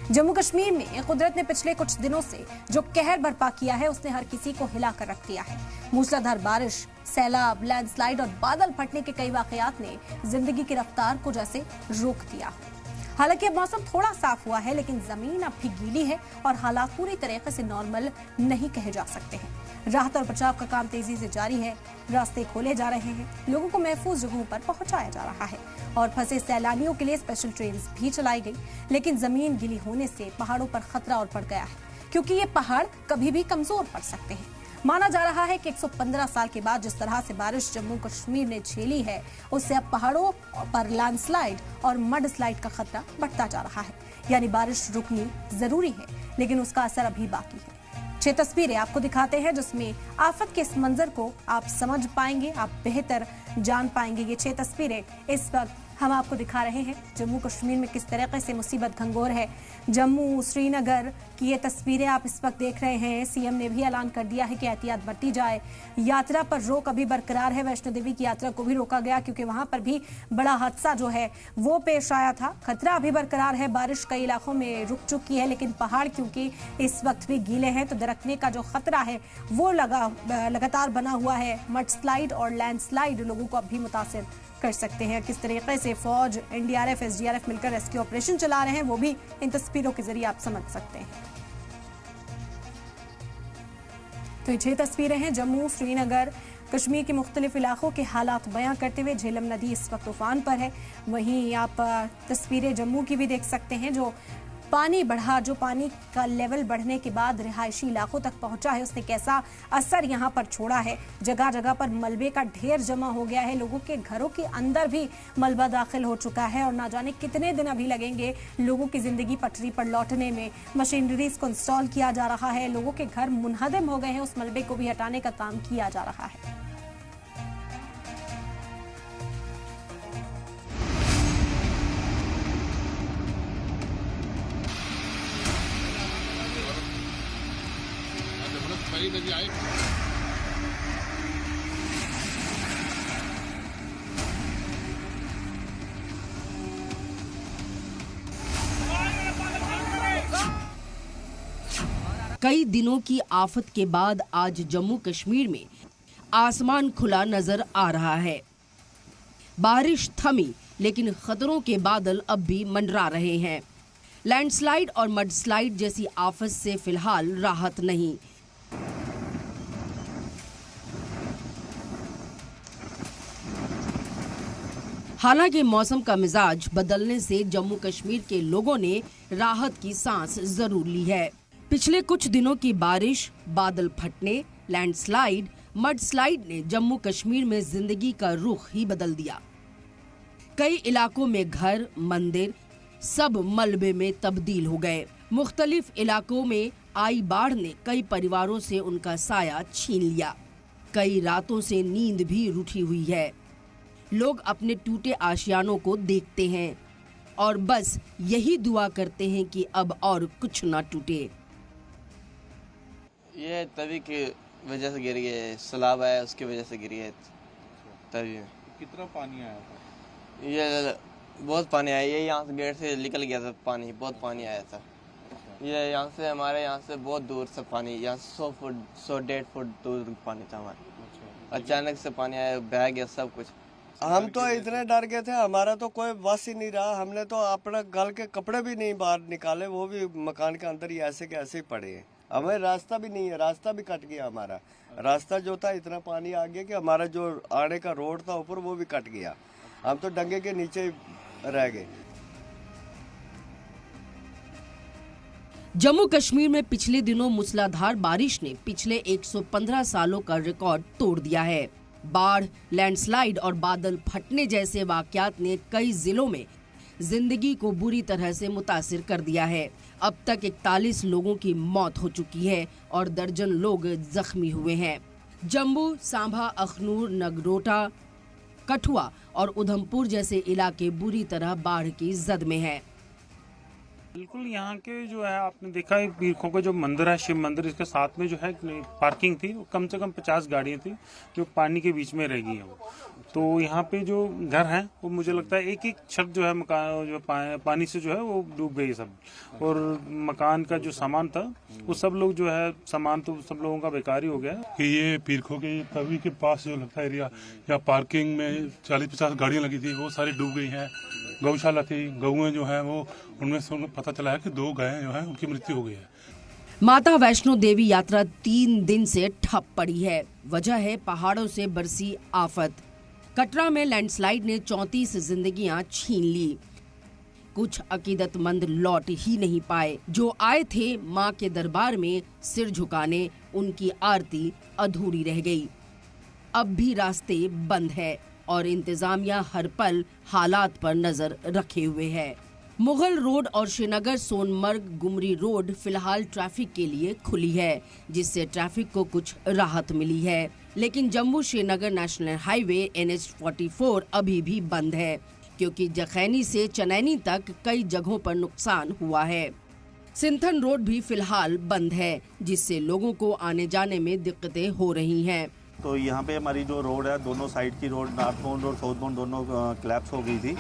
जम्मू कश्मीर में कुदरत ने पिछले कुछ दिनों से जो कहर बर्पा किया है उसने हर किसी को हिलाकर रख दिया है। मूसलाधार बारिश, सैलाब, लैंडस्लाइड और बादल फटने के कई वाकयात ने जिंदगी की रफ्तार को जैसे रोक दिया। हालांकि अब मौसम थोड़ा साफ हुआ है, लेकिन जमीन अब भी गीली है और हालात पूरी तरीके से नॉर्मल नहीं कहे जा सकते हैं। राहत और बचाव का काम तेजी से जारी है, रास्ते खोले जा रहे हैं, लोगों को महफूज जगहों पर पहुंचाया जा रहा है और फंसे सैलानियों के लिए स्पेशल ट्रेन भी चलाई गई। लेकिन जमीन गीली होने से पहाड़ों पर खतरा और बढ़ गया है, क्योंकि ये पहाड़ कभी भी कमजोर पड़ सकते हैं। माना जा रहा है कि 115 साल के बाद जिस तरह से बारिश जम्मू कश्मीर ने झेली है, उससे अब पहाड़ों पर लैंडस्लाइड और मड स्लाइड का खतरा बढ़ता जा रहा है। यानी बारिश रुकनी जरूरी है, लेकिन उसका असर अभी बाकी है। 6 तस्वीरें आपको दिखाते हैं जिसमें आफत के इस मंजर को आप समझ पाएंगे, आप बेहतर जान पाएंगे। ये 6 तस्वीरें इस वक्त हम आपको दिखा रहे हैं जम्मू कश्मीर में किस तरीके से मुसीबत घंघोर है। जम्मू श्रीनगर की ये तस्वीरें आप इस वक्त देख रहे हैं। सीएम ने भी ऐलान कर दिया है कि एहतियात बरती जाए। यात्रा पर रोक अभी बरकरार है। वैष्णो देवी की यात्रा को भी रोका गया क्योंकि वहां पर भी बड़ा हादसा जो है वो पेश आया था। खतरा अभी बरकरार है। बारिश कई इलाकों में रुक चुकी है, लेकिन पहाड़ क्योंकि इस वक्त भी गीले हैं तो दरकने का जो खतरा है वो लगातार बना हुआ है। मड स्लाइड और लैंडस्लाइड लोगों को अभी मुतासिर कर सकते हैं। किस तरीके से फौज, एनडीआरएफ, एसडीआरएफ मिलकर रेस्क्यू ऑपरेशन चला रहे हैं वो भी इन तस्वीरों के जरिए आप समझ सकते हैं। तो ये 6 तस्वीरें हैं जम्मू श्रीनगर कश्मीर के मुख्तलिफ इलाकों के हालात बयां करते हुए। झेलम नदी इस वक्त तूफान पर है। वहीं आप तस्वीरें जम्मू की भी देख सकते हैं। जो पानी बढ़ा, जो पानी का लेवल बढ़ने के बाद रिहायशी इलाकों तक पहुंचा है, उसने कैसा असर यहां पर छोड़ा है। जगह जगह पर मलबे का ढेर जमा हो गया है। लोगों के घरों के अंदर भी मलबा दाखिल हो चुका है और ना जाने कितने दिन अभी लगेंगे लोगों की जिंदगी पटरी पर लौटने में। मशीनरीज को इंस्टॉल किया जा रहा है। लोगों के घर मुनहदम हो गए हैं। उस मलबे को भी हटाने का काम किया जा रहा है। कई दिनों की आफत के बाद आज जम्मू कश्मीर में आसमान खुला नजर आ रहा है। बारिश थमी, लेकिन खतरों के बादल अब भी मंडरा रहे हैं। लैंडस्लाइड और मडस्लाइड जैसी आफत से फिलहाल राहत नहीं। हालांकि मौसम का मिजाज बदलने से जम्मू कश्मीर के लोगों ने राहत की सांस जरूर ली है। पिछले कुछ दिनों की बारिश, बादल फटने, लैंडस्लाइड, मडस्लाइड ने जम्मू कश्मीर में जिंदगी का रुख ही बदल दिया। कई इलाकों में घर, मंदिर सब मलबे में तब्दील हो गए। मुख्तलिफ इलाकों में आई बाढ़ ने कई परिवारों से उनका साया छीन लिया। कई रातों से नींद भी रूठी हुई है। लोग अपने टूटे आशियानों को देखते हैं और बस यही दुआ करते हैं कि अब और कुछ ना टूटे। ये तवी की वजह से गिरी है, सैलाब आया उसकी वजह से गिरी है तवी। कितना पानी आया था? ये बहुत पानी आया। ये यहाँ से गेट से निकल गया था पानी, बहुत पानी आया था। ये यहाँ से हमारे यहाँ से बहुत दूर से पानी, यहाँ 100-150 फुट दूर पानी था हमारे। अचानक से पानी आया, बह गया सब कुछ। हम तो इतने डर गए थे, हमारा तो कोई बस ही नहीं रहा। हमने तो अपना गल के कपड़े भी नहीं बाहर निकाले, वो भी मकान के अंदर ही ऐसे के ऐसे ही पड़े हैं। हमें रास्ता भी नहीं है, रास्ता भी कट गया हमारा। रास्ता जो था इतना पानी आ गया कि हमारा जो आने का रोड था ऊपर वो भी कट गया। हम तो डंगे के नीचे रह गए। जम्मू कश्मीर में पिछले दिनों मूसलाधार बारिश ने पिछले 115 सालों का रिकॉर्ड तोड़ दिया है। बाढ़, लैंडस्लाइड और बादल फटने जैसे वाकयात ने कई जिलों में जिंदगी को बुरी तरह से मुतासिर कर दिया है। अब तक 41 लोगों की मौत हो चुकी है और दर्जन लोग जख्मी हुए हैं। जम्मू, सांभा, अखनूर, नगरोटा, कठुआ और उधमपुर जैसे इलाके बुरी तरह बाढ़ की जद में हैं। बिल्कुल, यहाँ के जो है आपने देखा है पीरखों का जो मंदिर है, शिव मंदिर, इसके साथ में जो है पार्किंग थी, कम से कम 50 गाड़ियाँ थी जो पानी के बीच में रह गई हैं। तो यहाँ पे जो घर हैं वो मुझे लगता है एक एक छत जो है मकान जो पानी से जो है वो डूब गई सब, और मकान का जो सामान था वो सब लोग जो है सामान तो सब लोगों का बेकार ही हो गया। कि ये पीरखों के तवी के पास जो लगता है एरिया, या पार्किंग में 40-50 गाड़ियाँ लगी थी, वो सारी डूब गई हैं। गौशाला थी, गौएं जो है वो उनमें से पता चला है कि 2 गायें जो है उनकी मृत्यु हो गई है। माता वैष्णो देवी यात्रा 3 दिन से ठप पड़ी है। वजह है पहाड़ों से बरसी आफत। कटरा में लैंडस्लाइड ने 34 जिंदगियां छीन ली। कुछ अकीदतमंद लौट ही नहीं पाए। जो आए थे मां के दरबार में सिर झुकाने, उनकी आरती अधूरी रह गई। अब भी रास्ते बंद है और इंतजामिया हर पल हालात पर नजर रखे हुए है। मुगल रोड और श्रीनगर सोनमर्ग गुमरी रोड फिलहाल ट्रैफिक के लिए खुली है, जिससे ट्रैफिक को कुछ राहत मिली है। लेकिन Jammu Srinagar national highway NH-44 अभी भी बंद है, क्योंकि जखैनी से चनैनी तक कई जगहों पर नुकसान हुआ है। सिंथन रोड भी फिलहाल बंद है, जिससे लोगों को आने जाने में दिक्कतें हो रही हैं। तो यहाँ पे हमारी जो रोड है, दोनों साइड की रोड, नॉर्थ बाउंड और साउथ बाउंड दोनों क्लैप्स हो गई थी,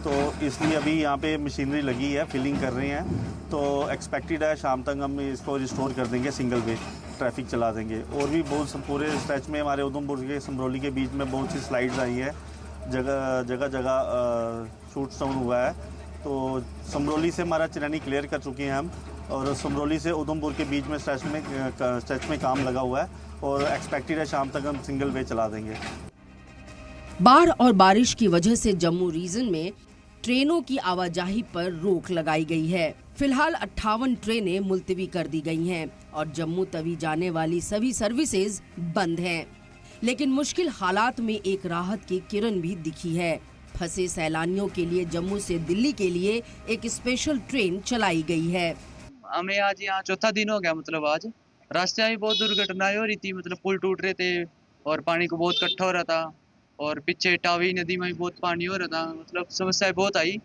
तो इसलिए अभी यहाँ पे मशीनरी लगी है, फिलिंग कर रहे हैं। तो एक्सपेक्टेड है शाम तक हम इसको रिस्टोर कर देंगे, सिंगल वे ट्रैफिक चला देंगे। और भी बहुत पूरे स्ट्रेच में हमारे उधमपुर के समरौली के बीच में बहुत सी स्लाइड्स आई हैं, जगह जगह शूट डाउन हुआ है। तो समरौली से हमारा चनैनी क्लियर कर चुके हैं हम, और समरौली से उधमपुर के बीच में स्ट्रेच में काम लगा हुआ है, और एक्सपेक्टेड है शाम तक हम सिंगल वे चला देंगे। बाढ़ और बारिश की वजह से जम्मू रीजन में ट्रेनों की आवाजाही पर रोक लगाई गई है। फिलहाल 58 ट्रेनें मुलतवी कर दी गई हैं और जम्मू तवी जाने वाली सभी सर्विसेज बंद हैं। लेकिन मुश्किल हालात में एक राहत की किरण भी दिखी है। फंसे सैलानियों के लिए जम्मू से दिल्ली के लिए एक स्पेशल ट्रेन चलाई गई है। हमें आज यहाँ चौथा दिन हो गया, मतलब आज रास्ते में बहुत दुर्घटनाएं हो रही थी, मतलब पुल टूट रहे थे और पानी को बहुत इकट्ठा हो रहा था, और पीछे टावी नदी में भी बहुत पानी हो रहा था, मतलब समस्याएं बहुत आई।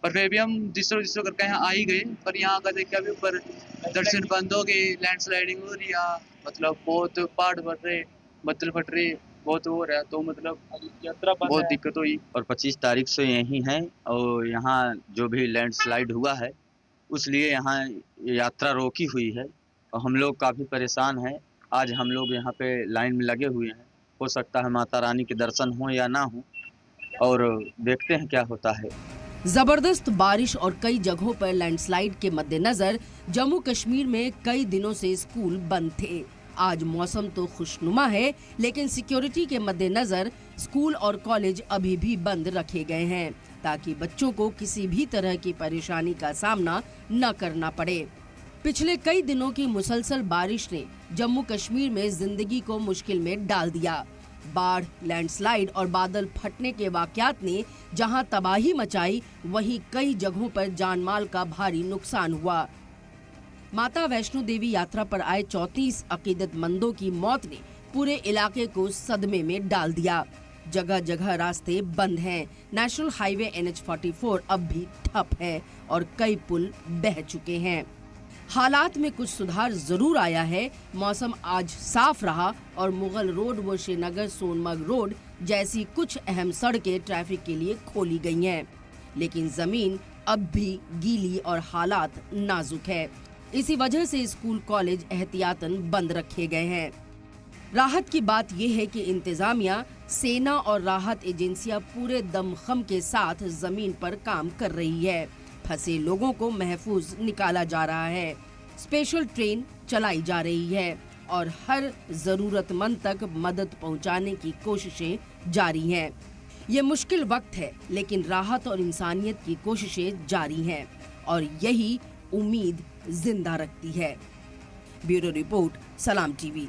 पर फिर भी हम जिसरो करके यहाँ आ ही गए। पर यहाँ का देखा भी ऊपर दर्शन बंद हो गए, लैंडस्लाइडिंग हो रही है, मतलब बहुत पहाड़ बढ़ रहे, बदल फट रहे, बहुत हो रहा है। तो मतलब यात्रा बहुत दिक्कत हुई। और 25 तारीख से यही हैं, और यहाँ जो भी लैंडस्लाइड हुआ है उसलिए यहाँ यात्रा रोकी हुई है, और हम लोग काफ़ी परेशान हैं। आज हम लोग यहाँ पे लाइन में लगे हुए हैं, हो सकता है माता रानी के दर्शन हो या ना हो, और देखते हैं क्या होता है। जबरदस्त बारिश और कई जगहों पर लैंडस्लाइड के मद्देनजर जम्मू कश्मीर में कई दिनों से स्कूल बंद थे। आज मौसम तो खुशनुमा है, लेकिन सिक्योरिटी के मद्देनजर स्कूल और कॉलेज अभी भी बंद रखे गए हैं, ताकि बच्चों को किसी भी तरह की परेशानी का सामना न करना पड़े। पिछले कई दिनों की मुसलसल बारिश ने जम्मू कश्मीर में जिंदगी को मुश्किल में डाल दिया। बाढ़, लैंडस्लाइड और बादल फटने के वाकयात ने जहां तबाही मचाई, वहीं कई जगहों पर जानमाल का भारी नुकसान हुआ। माता वैष्णो देवी यात्रा पर आए 34 अकीदतमंदों की मौत ने पूरे इलाके को सदमे में डाल दिया। जगह जगह रास्ते बंद हैं। नेशनल हाईवे NH-44 अब भी ठप है और कई पुल बह चुके हैं। हालात में कुछ सुधार जरूर आया है। मौसम आज साफ रहा और मुगल रोड व श्रीनगर सोनमर्ग रोड जैसी कुछ अहम सड़कें ट्रैफिक के लिए खोली गई हैं, लेकिन जमीन अब भी गीली और हालात नाजुक है। इसी वजह से स्कूल कॉलेज एहतियातन बंद रखे गए हैं। राहत की बात यह है कि इंतजामिया, सेना और राहत एजेंसियां पूरे दमखम के साथ जमीन पर काम कर रही है। फंसे लोगों को महफूज निकाला जा रहा है, स्पेशल ट्रेन चलाई जा रही है और हर जरूरतमंद तक मदद पहुंचाने की कोशिशें जारी हैं। ये मुश्किल वक्त है, लेकिन राहत और इंसानियत की कोशिशें जारी हैं और यही उम्मीद जिंदा रखती है। ब्यूरो रिपोर्ट, सलाम टीवी।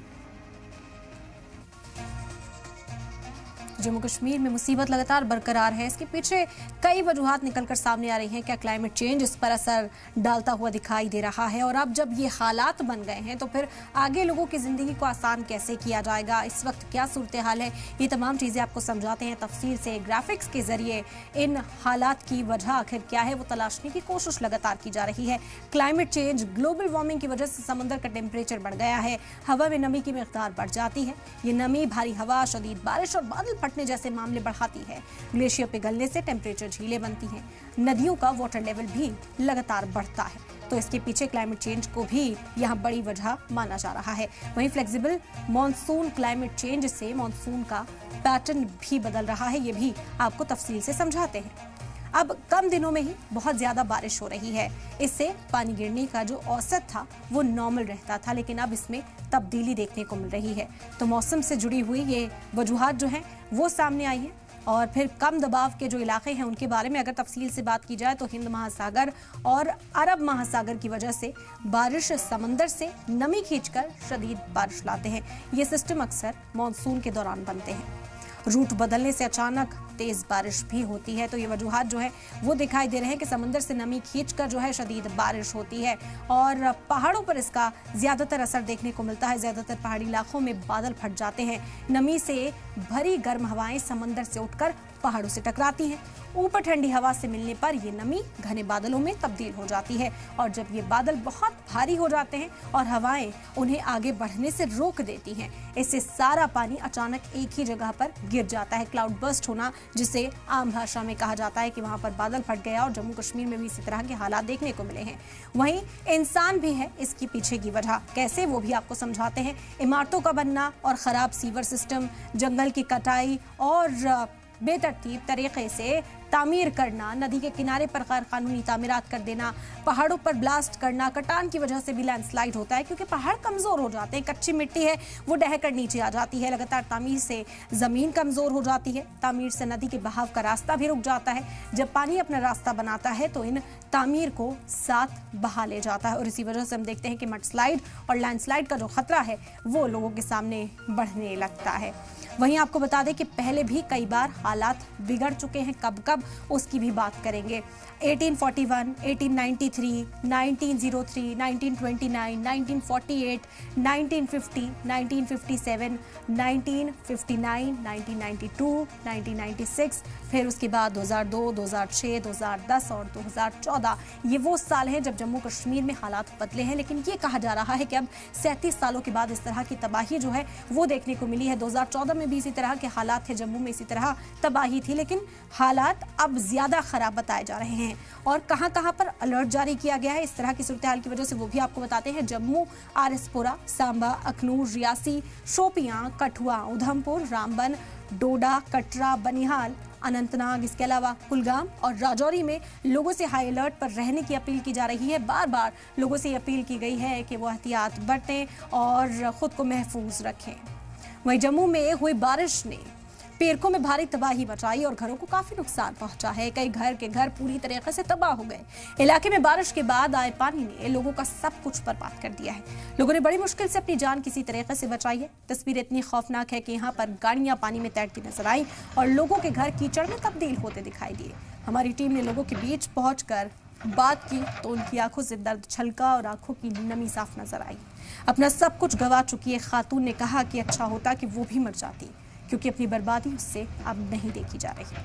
जम्मू कश्मीर में मुसीबत लगातार बरकरार है। इसके पीछे कई वजूहात निकलकर सामने आ रही हैं। क्या क्लाइमेट चेंज इस पर असर डालता हुआ दिखाई दे रहा है? और अब जब ये हालात बन गए हैं तो फिर आगे लोगों की जिंदगी को आसान कैसे किया जाएगा? इस वक्त क्या सूरत हाल है? ये तमाम चीजें आपको समझाते हैं तफसील से, ग्राफिक्स के जरिए। इन हालात की वजह आखिर क्या है वो तलाशने की कोशिश लगातार की जा रही है। क्लाइमेट चेंज, ग्लोबल वार्मिंग की वजह से समंदर का टेम्परेचर बढ़ गया है, हवा में नमी की मिकदार बढ़ जाती है। ये नमी भारी हवा, शदीद बारिश और बादल फटने जैसे मामले बढ़ाती है। ग्लेशियर पिघलने से टेम्परेचर झीलें बनती हैं, नदियों का वाटर लेवल भी लगातार बढ़ता है। तो इसके पीछे क्लाइमेट चेंज को भी यहाँ बड़ी वजह माना जा रहा है। वहीं फ्लेक्सिबल मॉनसून क्लाइमेट चेंज से मॉनसून का पैटर्न भी बदल रहा है, ये भी आपको तफसील से समझाते हैं। अब कम दिनों में ही बहुत ज्यादा बारिश हो रही है। इससे पानी गिरने का जो औसत था वो नॉर्मल रहता था, लेकिन अब इसमें तब्दीली देखने को मिल रही है। तो मौसम से जुड़ी हुई ये वजूहात जो हैं वो सामने आई हैं। और फिर कम दबाव के जो इलाके हैं उनके बारे में अगर तफसील से बात की जाए तो हिंद महासागर और अरब महासागर की वजह से बारिश समंदर से नमी खींचकर शदीद बारिश लाते हैं। ये सिस्टम अक्सर मॉनसून के दौरान बनते हैं। रूट बदलने से अचानक तेज बारिश भी होती है। तो ये वजूहात जो है वो दिखाई दे रहे हैं कि समंदर से नमी खींचकर जो है शदीद बारिश होती है और पहाड़ों पर इसका ज्यादातर असर देखने को मिलता है। ज्यादातर पहाड़ी इलाकों में बादल फट जाते हैं। नमी से भरी गर्म हवाएं समंदर से उठकर पहाड़ों से टकराती हैं। ऊपर ठंडी हवा से मिलने पर ये नमी घने बादलों में तब्दील हो जाती है और जब ये बादल बहुत भारी हो जाते हैं और हवाएं उन्हें आगे बढ़ने से रोक देती हैं, इससे सारा पानी अचानक एक ही जगह पर गिर जाता है। क्लाउड बर्स्ट होना, जिसे आम भाषा में कहा जाता है कि वहां पर बादल फट गया। और जम्मू कश्मीर में भी इसी तरह के हालात देखने को मिले हैं। वहीं इंसान भी है इसकी पीछे की वजह, कैसे वो भी आपको समझाते हैं। इमारतों का बनना और खराब सीवर सिस्टम, जंगल की कटाई और बेतरतीब तरीके से तामीर करना, नदी के किनारे पर गैर कानूनी तामीरात कर देना, पहाड़ों पर ब्लास्ट करना, कटान की वजह से भी लैंडस्लाइड होता है क्योंकि पहाड़ कमजोर हो जाते हैं। कच्ची मिट्टी है वो ढहकर नीचे आ जाती है। लगातार तामीर से जमीन कमजोर हो जाती है। तामीर से नदी के बहाव का रास्ता भी रुक जाता है। जब पानी अपना रास्ता बनाता है तो इन तामीर को साथ बहा ले जाता है और इसी वजह से हम देखते हैं कि मडस्लाइड और लैंडस्लाइड का जो खतरा है वो लोगों के सामने बढ़ने लगता है। वहीं आपको बता दें कि पहले भी कई बार हालात बिगड़ चुके हैं। कब कब उसकी भी बात करेंगे। 1841, 1893, 1903, 1929, 1948, 1950, 1957, 1959, 1992, 1996, फिर उसके बाद 2002, 2006, 2010 और 2014 ये वो साल हैं जब जम्मू कश्मीर में हालात बदले हैं। लेकिन ये कहा जा रहा है कि अब 37 सालों के बाद इस तरह की तबाही जो है वो देखने को मिली है। 2014 में भी इसी तरह के हालात थे, जम्मू में इसी तरह तबाही थी, लेकिन हालात अब ज्यादा खराब बताए जा रहे हैं। और कहां कहां पर अलर्ट जारी किया गया है इस तरह की सूरत हाल की वजह से वो भी आपको बताते हैं। जम्मू, आरएसपुरा, सांबा, अखनूर, रियासी, शोपियां, कठुआ, उधमपुर, रामबन, डोडा, कटरा, बनिहाल, अनंतनाग, इसके अलावा कुलगाम और राजौरी में लोगों से हाई अलर्ट पर रहने की अपील की जा रही है। बार बार लोगों से अपील की गई है कि वो एहतियात बरतें और खुद को महफूज रखें। वहीं जम्मू में हुई बारिश ने पेरकों में भारी तबाही मचाई और घरों को काफी नुकसान पहुंचा है। कई घर पूरी तरीके से तबाह हो गए। इलाके में बारिश के बाद आए पानी ने लोगों का सब कुछ बर्बाद कर दिया है। लोगों ने बड़ी मुश्किल से अपनी जान किसी तरीके से बचाई है। तस्वीर इतनी खौफनाक है कि यहाँ पर गाड़ियां पानी में तैरती नजर आई और लोगों के घर कीचड़ में तब्दील होते दिखाई दिए। हमारी टीम ने लोगों के बीच पहुंचकर बात की तो उनकी आंखों से दर्द छलका और आंखों की नमी साफ नजर आई। अपना सब कुछ गंवा चुकी एक खातून ने कहा कि अच्छा होता कि वो भी मर जाती, क्योंकि अपनी बर्बादी उससे अब नहीं देखी जा रही।